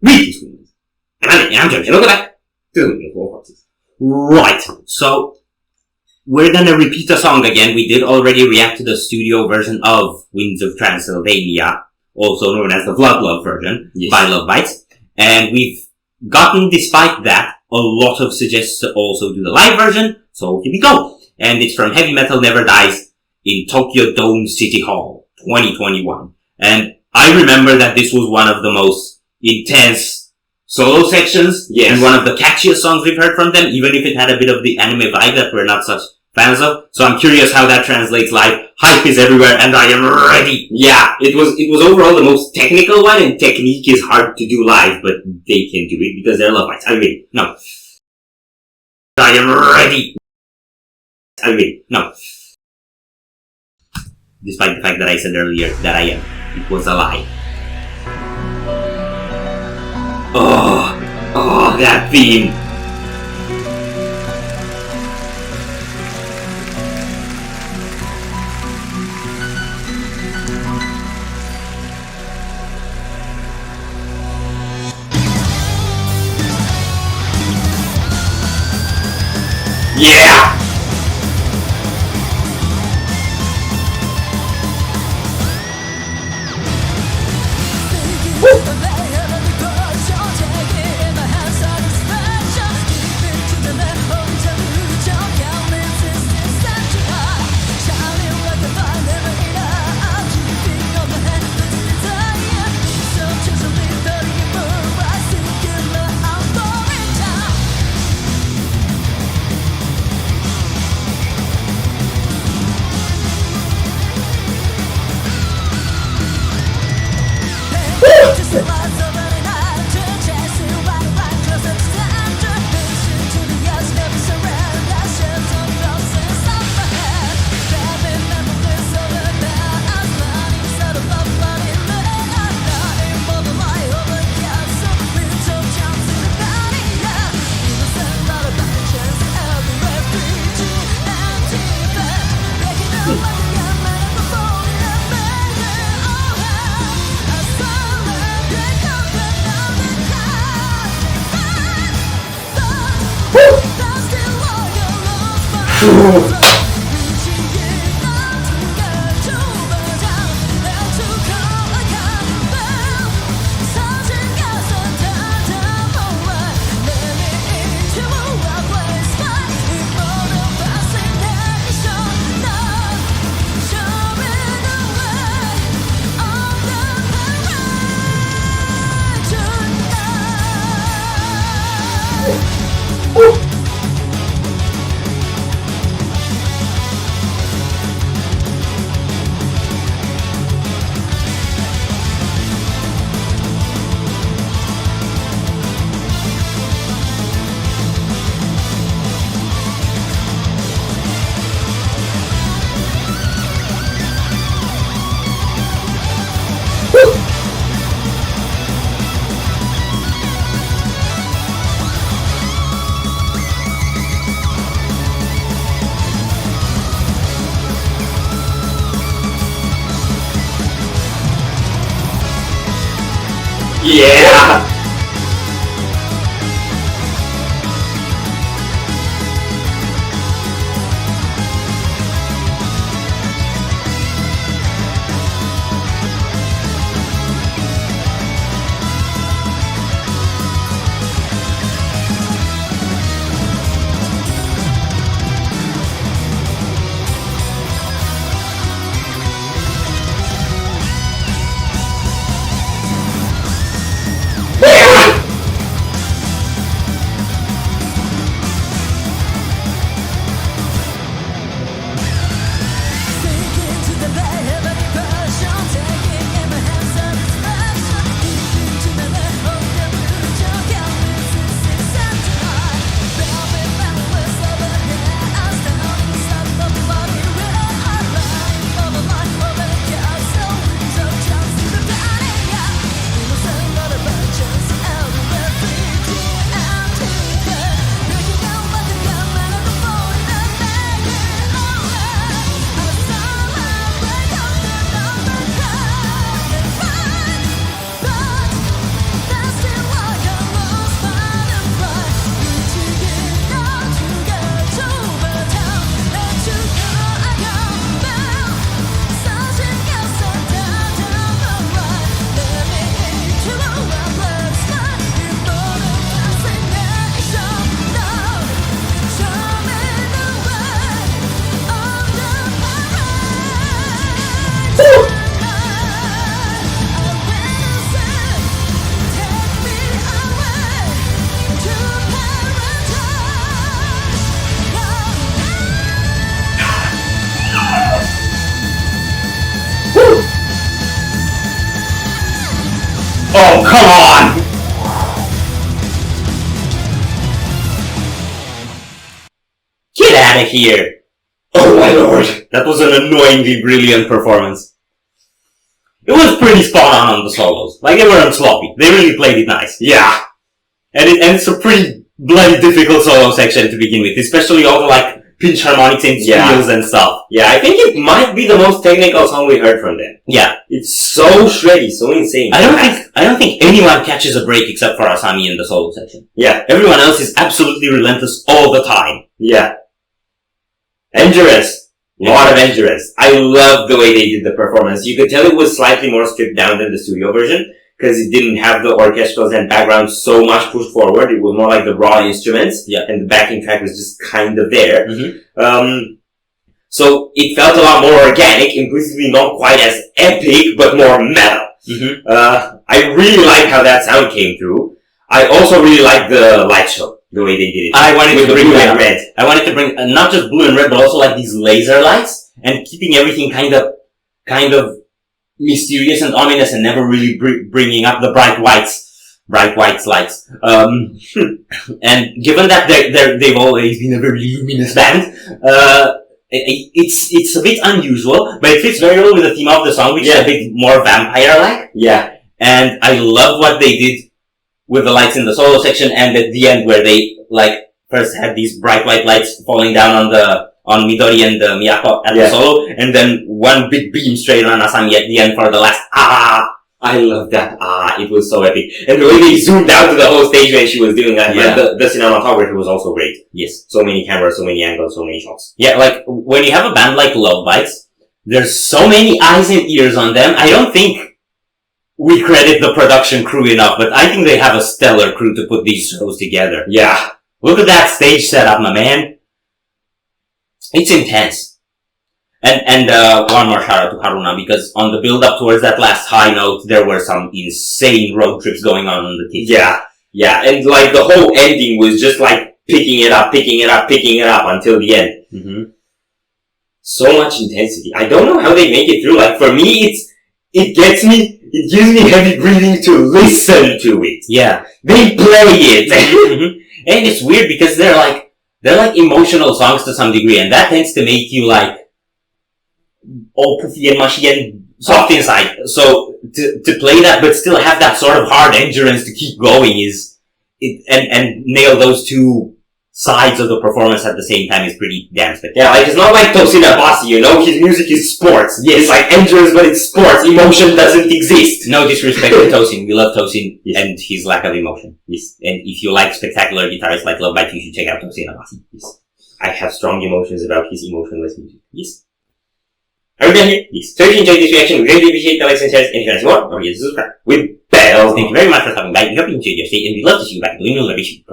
Read these Windmills. And I'm jumping. Welcome back to the Windmill Four Horses. Right, so we're gonna repeat the song again. We did already react to the studio version of Winds of Transylvania, also known as the Blood Love version, by Lovebites. And we've gotten, despite that, a lot of suggestions to also do the live version, so here we go. And it's from Heavy Metal Never Dies in Tokyo Dome City Hall, 2021. And I remember that this was one of the most intense solo sections, and one of the catchiest songs we've heard from them, even if it had a bit of the anime vibe that we're not such fans of. So I'm curious how that translates live. Hype is everywhere, and I am ready. Yeah, it was overall the most technical one, and technique is hard to do live, but they can do it because they're Lovebites. I mean, no. I am ready. I mean, no. Despite the fact that I said earlier that I am. It was a lie. Oh, that theme. Yeah! Yeah! static here. Oh my lord. That was an annoyingly brilliant performance. It was pretty spot on the solos. Like, they weren't sloppy. They really played it nice. Yeah. And it's a pretty bloody difficult solo section to begin with, especially all the, like, pinch harmonics and squeals and stuff. Yeah, I think it might be the most technical song we heard from them. Yeah. It's so shreddy, so insane. I don't think anyone catches a break except for Asami in the solo section. Yeah. Everyone else is absolutely relentless all the time. Yeah. Endurance. Lot of endurance. I love the way they did the performance. You could tell it was slightly more stripped down than the studio version, because it didn't have the orchestrals and background so much pushed forward. It was more like the raw instruments. Yeah. And the backing track was just kind of there. Mm-hmm. So it felt a lot more organic, implicitly not quite as epic, but more metal. Mm-hmm. I really like how that sound came through. I also really like the light show, the way they did it. I wanted with to the bring blue that and red. I wanted to bring not just blue and red, but also like these laser lights and keeping everything kind of mysterious and ominous and never really bringing up the bright whites lights. And given that they've always been a very luminous band, it's a bit unusual, but it fits very well with the theme of the song, which is a bit more vampire-like. Yeah. And I love what they did with the lights in the solo section and at the end where they, like, first had these bright white lights falling down on Midori and Miyako at the solo, and then one big beam straight on Asami at the end for the last I love that. It was so epic. And the way they zoomed out to the whole stage when she was doing that, the cinematography was also great. Yes. So many cameras, so many angles, so many shots. Yeah, like, when you have a band like Lovebites, there's so many eyes and ears on them, I don't think we credit the production crew enough, but I think they have a stellar crew to put these shows together. Yeah. Look at that stage setup, my man. It's intense. And one more shout out to Haruna, because on the build up towards that last high note, there were some insane road trips going on the team. Yeah. Yeah. And like the whole ending was just like picking it up until the end. Mm-hmm. So much intensity. I don't know how they make it through. Like for me, it gives me heavy breathing to listen to it. Yeah. They play it. Mm-hmm. And it's weird because they're like emotional songs to some degree, and that tends to make you like all puffy and mushy and soft inside. So to play that but still have that sort of hard endurance to keep going and nail those two sides of the performance at the same time is pretty damn spectacular. Yeah, like it's not like Tosin Abasi, you know? His music is sports. Yes. It's like endurance, but it's sports. Emotion doesn't exist. No disrespect to Tosin. We love Tosin and his lack of emotion. Yes. And if you like spectacular guitarists like Lovebites, you should check out Tosin Abasi. Yes. I have strong emotions about his emotionless music. Yes. Are we done here? Yes. So if you enjoyed this reaction, we really appreciate the likes and shares. And if you want to see more, don't forget to subscribe with bells. Thank you very much for stopping by. We hope you enjoyed your stay, and we'd love to see you back at the Windmill every week.